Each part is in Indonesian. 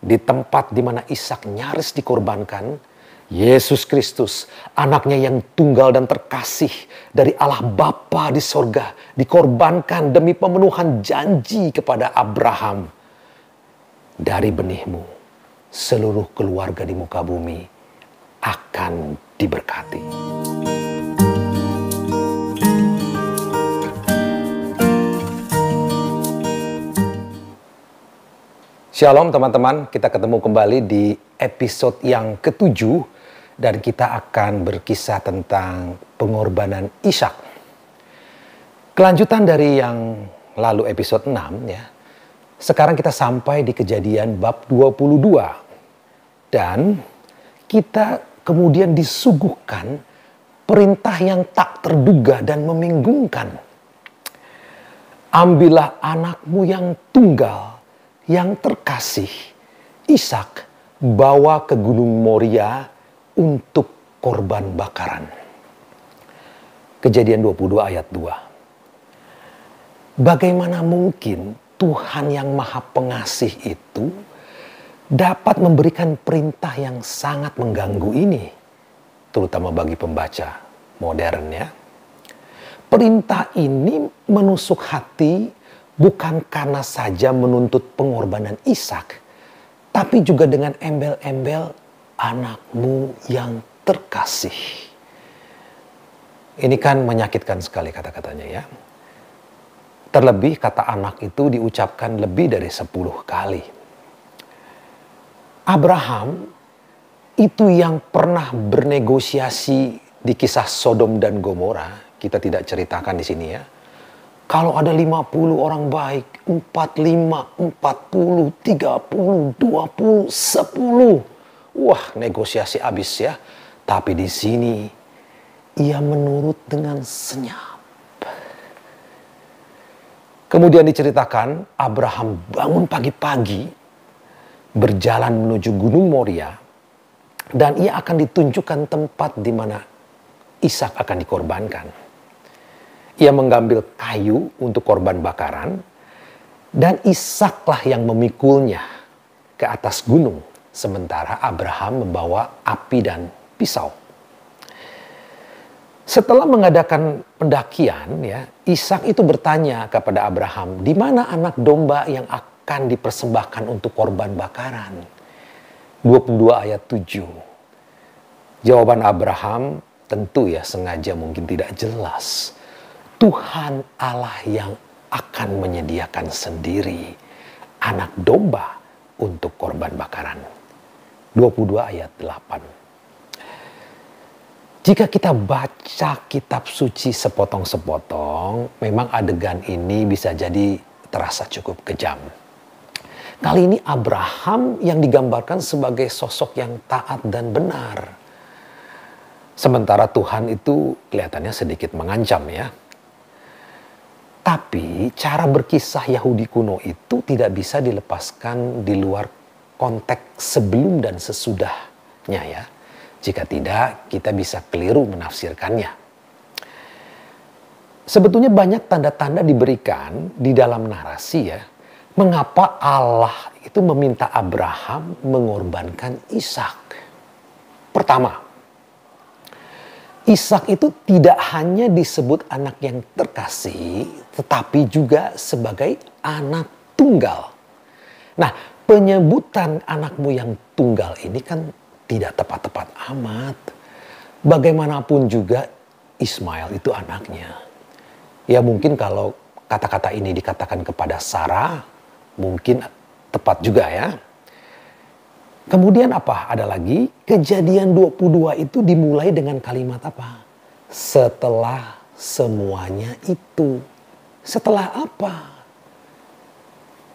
di tempat di mana Ishak nyaris dikorbankan, Yesus Kristus, anaknya yang tunggal dan terkasih dari Allah Bapa di sorga, dikorbankan demi pemenuhan janji kepada Abraham. Dari benihmu, seluruh keluarga di muka bumi akan diberkati. Shalom teman-teman, kita ketemu kembali di episode yang ke-7 dan kita akan berkisah tentang pengorbanan Ishak. Kelanjutan dari yang lalu episode 6 ya. Sekarang kita sampai di Kejadian bab 22 dan kita kemudian disuguhkan perintah yang tak terduga dan membingungkan. Ambillah anakmu yang tunggal, yang terkasih, Ishak, bawa ke Gunung Moria untuk korban bakaran. Kejadian 22 ayat 2. Bagaimana mungkin Tuhan yang Maha Pengasih itu dapat memberikan perintah yang sangat mengganggu ini, terutama bagi pembaca modern ya. Perintah ini menusuk hati bukan karena saja menuntut pengorbanan Ishak, tapi juga dengan embel-embel anakmu yang terkasih. Ini kan menyakitkan sekali kata-katanya ya. Terlebih kata anak itu diucapkan lebih dari 10 kali. Abraham itu yang pernah bernegosiasi di kisah Sodom dan Gomora, kita tidak ceritakan di sini ya. Kalau ada 50 orang baik, 45, 40, 30, 20, 10. Wah, negosiasi habis ya. Tapi di sini ia menurut dengan senyap. Kemudian diceritakan Abraham bangun pagi-pagi, berjalan menuju Gunung Moria, dan ia akan ditunjukkan tempat di mana Ishak akan dikorbankan. Ia mengambil kayu untuk korban bakaran dan Ishaklah yang memikulnya ke atas gunung. Sementara Abraham membawa api dan pisau. Setelah mengadakan pendakian, ya, Ishak itu bertanya kepada Abraham, di mana anak domba yang akan dipersembahkan untuk korban bakaran? 22 ayat 7. Jawaban Abraham tentu ya sengaja mungkin tidak jelas. Tuhan Allah yang akan menyediakan sendiri anak domba untuk korban bakaran. 22 ayat 8. Jika kita baca kitab suci sepotong-sepotong, memang adegan ini bisa jadi terasa cukup kejam. Kali ini Abraham yang digambarkan sebagai sosok yang taat dan benar. Sementara Tuhan itu kelihatannya sedikit mengancam ya. Tapi cara berkisah Yahudi kuno itu tidak bisa dilepaskan di luar konteks sebelum dan sesudahnya ya. Jika tidak, kita bisa keliru menafsirkannya. Sebetulnya banyak tanda-tanda diberikan di dalam narasi ya. Mengapa Allah itu meminta Abraham mengorbankan Ishak? Pertama, Ishak itu tidak hanya disebut anak yang terkasih, tetapi juga sebagai anak tunggal. Nah, penyebutan anakmu yang tunggal ini kan tidak tepat-tepat amat. Bagaimanapun juga Ismail itu anaknya. Ya mungkin kalau kata-kata ini dikatakan kepada Sarah, mungkin tepat juga ya. Kemudian apa? Ada lagi, Kejadian 22 itu dimulai dengan kalimat apa? Setelah semuanya itu. Setelah apa?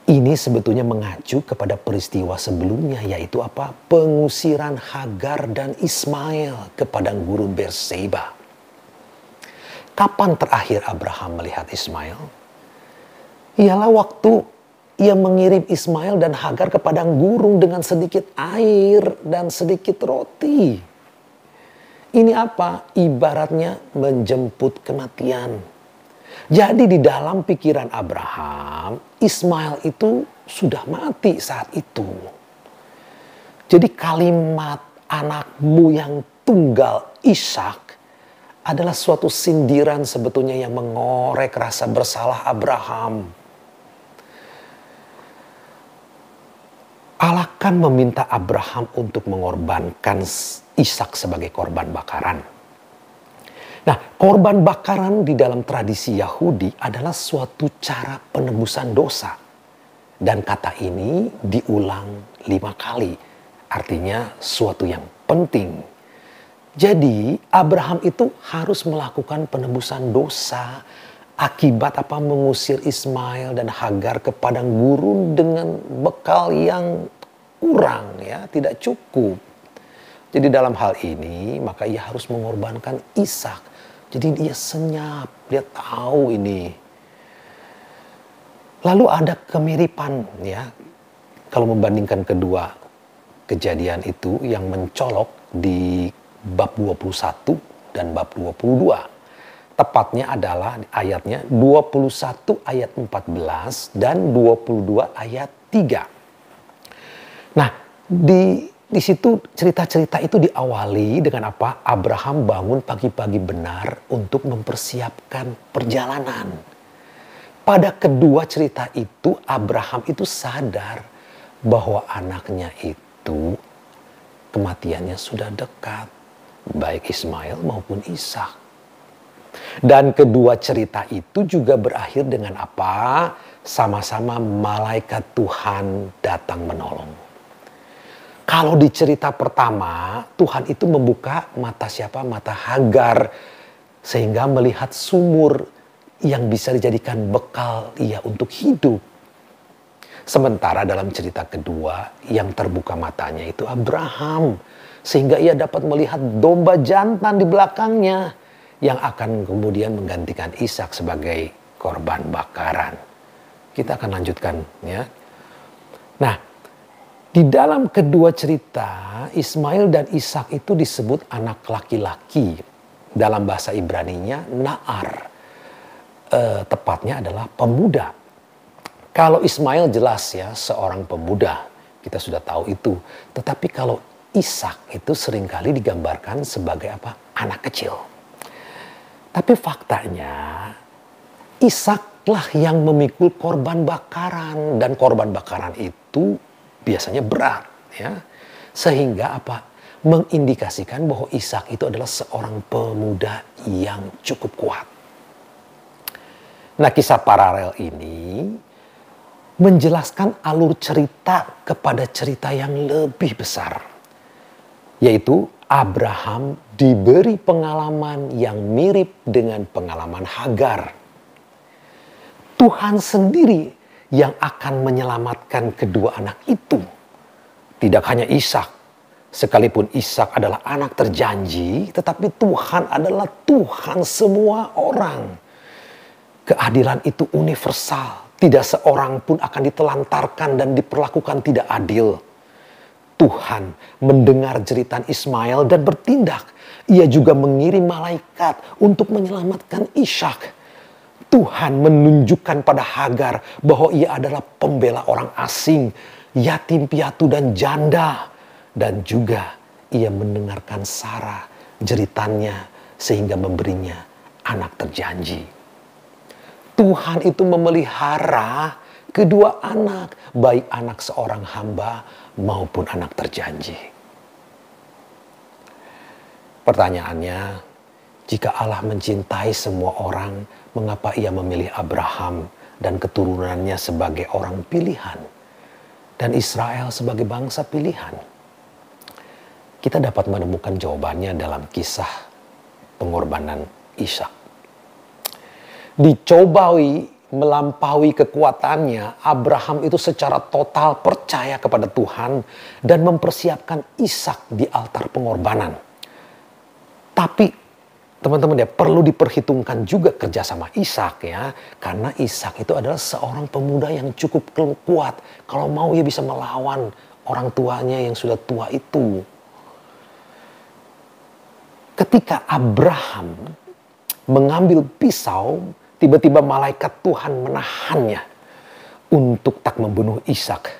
Ini sebetulnya mengacu kepada peristiwa sebelumnya, yaitu apa? Pengusiran Hagar dan Ismail ke padang gurun Berseba. Kapan terakhir Abraham melihat Ismail? Ialah waktu ia mengirim Ismail dan Hagar ke padang gurun dengan sedikit air dan sedikit roti. Ini apa? Ibaratnya menjemput kematian. Jadi di dalam pikiran Abraham, Ismail itu sudah mati saat itu. Jadi kalimat anakmu yang tunggal Ishak adalah suatu sindiran sebetulnya yang mengorek rasa bersalah Abraham. Allah kan meminta Abraham untuk mengorbankan Ishak sebagai korban bakaran. Nah, korban bakaran di dalam tradisi Yahudi adalah suatu cara penebusan dosa. Dan kata ini diulang 5 kali. Artinya suatu yang penting. Jadi Abraham itu harus melakukan penebusan dosa akibat mengusir Ismail dan Hagar ke padang gurun dengan bekal yang kurang, ya, tidak cukup. Jadi dalam hal ini maka ia harus mengorbankan Ishak. Jadi dia senyap, dia tahu ini. Lalu ada kemiripan, ya, kalau membandingkan kedua kejadian itu yang mencolok di bab 21 dan bab 22. Tepatnya adalah ayatnya 21 ayat 14 dan 22 ayat 3. Nah, di situ cerita-cerita itu diawali dengan apa? Abraham bangun pagi-pagi benar untuk mempersiapkan perjalanan. Pada kedua cerita itu Abraham itu sadar bahwa anaknya itu kematiannya sudah dekat, baik Ismail maupun Ishak. Dan kedua cerita itu juga berakhir dengan apa? Sama-sama malaikat Tuhan datang menolong. Kalau di cerita pertama, Tuhan itu membuka mata siapa? Mata Hagar. Sehingga melihat sumur yang bisa dijadikan bekal ia untuk hidup. Sementara dalam cerita kedua, yang terbuka matanya itu Abraham. Sehingga ia dapat melihat domba jantan di belakangnya yang akan kemudian menggantikan Ishak sebagai korban bakaran. Kita akan lanjutkan, ya. Nah, di dalam kedua cerita, Ismail dan Ishak itu disebut anak laki-laki. Dalam bahasa Ibraninya, Na'ar. Tepatnya adalah pemuda. Kalau Ismail jelas ya seorang pemuda, kita sudah tahu itu. Tetapi kalau Ishak itu seringkali digambarkan sebagai apa? Anak kecil. Tapi faktanya Ishaklah yang memikul korban bakaran, dan korban bakaran itu biasanya berat, ya. Sehingga apa? Mengindikasikan bahwa Ishak itu adalah seorang pemuda yang cukup kuat. Nah, kisah paralel ini menjelaskan alur cerita kepada cerita yang lebih besar. Yaitu Abraham diberi pengalaman yang mirip dengan pengalaman Hagar. Tuhan sendiri yang akan menyelamatkan kedua anak itu. Tidak hanya Ishak. Sekalipun Ishak adalah anak terjanji, tetapi Tuhan adalah Tuhan semua orang. Keadilan itu universal. Tidak seorang pun akan ditelantarkan dan diperlakukan tidak adil. Tuhan mendengar jeritan Ismail dan bertindak. Ia juga mengirim malaikat untuk menyelamatkan Ishak. Tuhan menunjukkan pada Hagar bahwa ia adalah pembela orang asing, yatim piatu dan janda. Dan juga ia mendengarkan Sarah jeritannya sehingga memberinya anak terjanji. Tuhan itu memelihara kedua anak, baik anak seorang hamba maupun anak terjanji. Pertanyaannya, jika Allah mencintai semua orang, mengapa ia memilih Abraham dan keturunannya sebagai orang pilihan dan Israel sebagai bangsa pilihan? Kita dapat menemukan jawabannya dalam kisah pengorbanan Ishak. Dicobai melampaui kekuatannya, Abraham itu secara total percaya kepada Tuhan dan mempersiapkan Ishak di altar pengorbanan. Tapi teman-teman ya, perlu diperhitungkan juga kerjasama Ishak, ya, karena Ishak itu adalah seorang pemuda yang cukup kuat. Kalau mau ia bisa melawan orang tuanya yang sudah tua itu. Ketika Abraham mengambil pisau, tiba-tiba malaikat Tuhan menahannya untuk tak membunuh Ishak.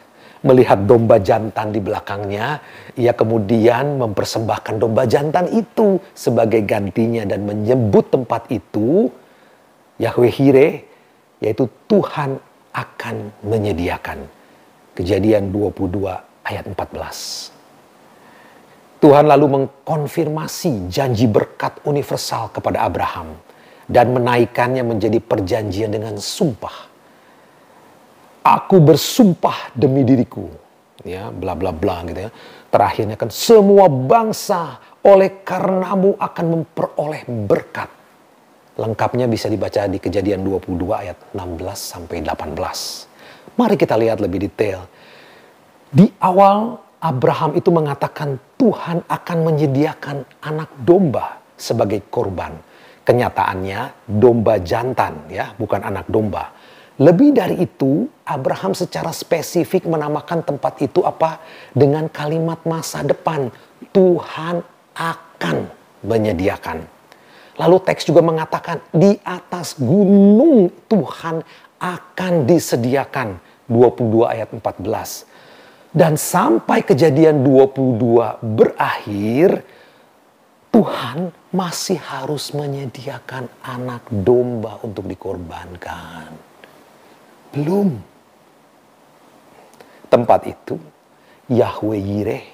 Melihat domba jantan di belakangnya, ia kemudian mempersembahkan domba jantan itu sebagai gantinya dan menyebut tempat itu Yahweh Yireh, yaitu Tuhan akan menyediakan. Kejadian 22 ayat 14. Tuhan lalu mengkonfirmasi janji berkat universal kepada Abraham dan menaikkannya menjadi perjanjian dengan sumpah. Aku bersumpah demi diriku, ya, bla bla bla gitu ya. Terakhirnya kan semua bangsa oleh karenamu akan memperoleh berkat. Lengkapnya bisa dibaca di Kejadian 22 ayat 16 sampai 18. Mari kita lihat lebih detail. Di awal Abraham itu mengatakan Tuhan akan menyediakan anak domba sebagai korban. Kenyataannya domba jantan, ya, bukan anak domba. Lebih dari itu, Abraham secara spesifik menamakan tempat itu apa? Dengan kalimat masa depan. Tuhan akan menyediakan. Lalu teks juga mengatakan di atas gunung Tuhan akan disediakan. 22 ayat 14. Dan sampai Kejadian 22 berakhir, Tuhan masih harus menyediakan anak domba untuk dikorbankan. Belum. Tempat itu, Yahweh Yireh,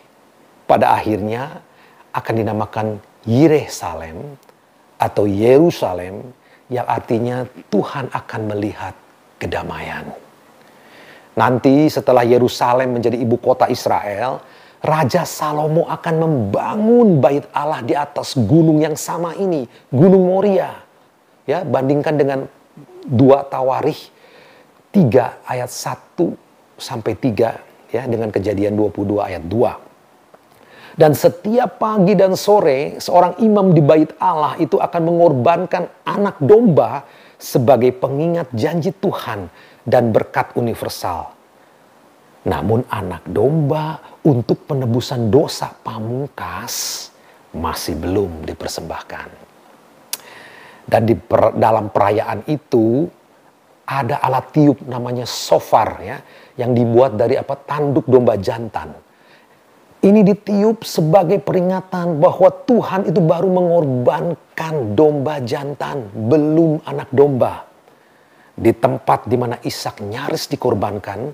pada akhirnya akan dinamakan Yireh Salem atau Yerusalem, yang artinya Tuhan akan melihat kedamaian. Nanti setelah Yerusalem menjadi ibu kota Israel, Raja Salomo akan membangun bait Allah di atas gunung yang sama ini, Gunung Moria. Ya, bandingkan dengan 2 Tawarikh 3 ayat 1 sampai 3 ya, dengan Kejadian 22 ayat 2. Dan setiap pagi dan sore seorang imam di bait Allah itu akan mengorbankan anak domba sebagai pengingat janji Tuhan dan berkat universal. Namun anak domba untuk penebusan dosa pamungkas masih belum dipersembahkan. Dan dalam perayaan itu ada alat tiup namanya shofar, ya, yang dibuat dari tanduk domba jantan. Ini ditiup sebagai peringatan bahwa Tuhan itu baru mengorbankan domba jantan, belum anak domba. Di tempat di mana Ishak nyaris dikorbankan,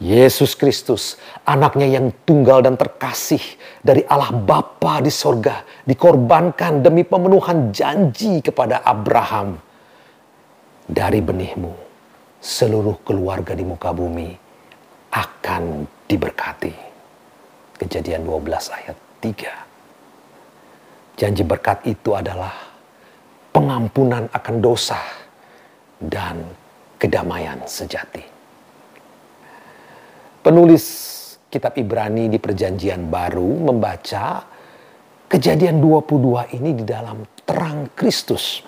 Yesus Kristus, anaknya yang tunggal dan terkasih dari Allah Bapa di sorga, dikorbankan demi pemenuhan janji kepada Abraham. Dari benihmu, seluruh keluarga di muka bumi akan diberkati. Kejadian 12 ayat 3. Janji berkat itu adalah pengampunan akan dosa dan kedamaian sejati. Penulis kitab Ibrani di Perjanjian Baru membaca Kejadian 22 ini di dalam terang Kristus.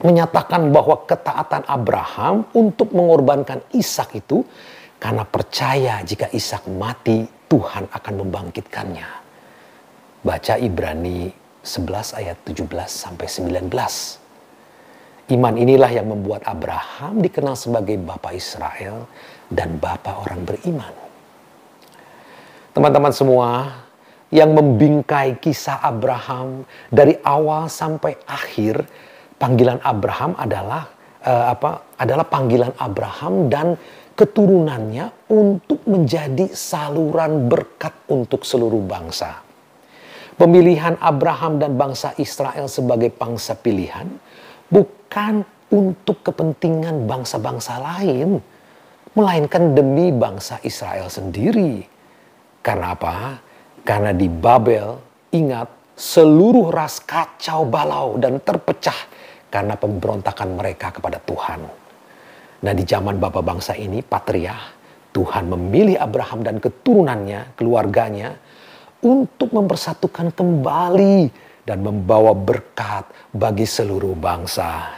Menyatakan bahwa ketaatan Abraham untuk mengorbankan Ishak itu karena percaya jika Ishak mati, Tuhan akan membangkitkannya. Baca Ibrani 11 ayat 17 sampai 19. Iman inilah yang membuat Abraham dikenal sebagai Bapa Israel dan Bapa orang beriman. Teman-teman semua, yang membingkai kisah Abraham dari awal sampai akhir, panggilan Abraham adalah adalah panggilan Abraham dan keturunannya untuk menjadi saluran berkat untuk seluruh bangsa. Pemilihan Abraham dan bangsa Israel sebagai bangsa pilihan bukan untuk kepentingan bangsa-bangsa lain, melainkan demi bangsa Israel sendiri. Karena apa? Karena di Babel, ingat, seluruh ras kacau balau dan terpecah karena pemberontakan mereka kepada Tuhan. Nah, di zaman Bapa bangsa ini, Patria, Tuhan memilih Abraham dan keturunannya, keluarganya, untuk mempersatukan kembali dan membawa berkat bagi seluruh bangsa,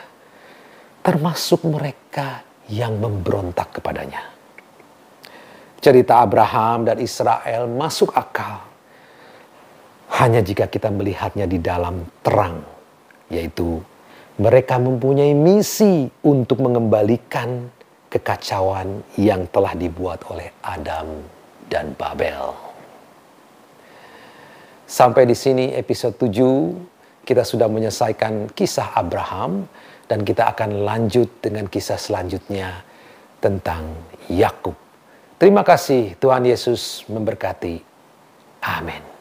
termasuk mereka yang memberontak kepadanya. Cerita Abraham dan Israel masuk akal hanya jika kita melihatnya di dalam terang, yaitu mereka mempunyai misi untuk mengembalikan kekacauan yang telah dibuat oleh Adam dan Babel. Sampai di sini episode 7, kita sudah menyelesaikan kisah Abraham dan kita akan lanjut dengan kisah selanjutnya tentang Yakub. Terima kasih, Tuhan Yesus memberkati. Amin.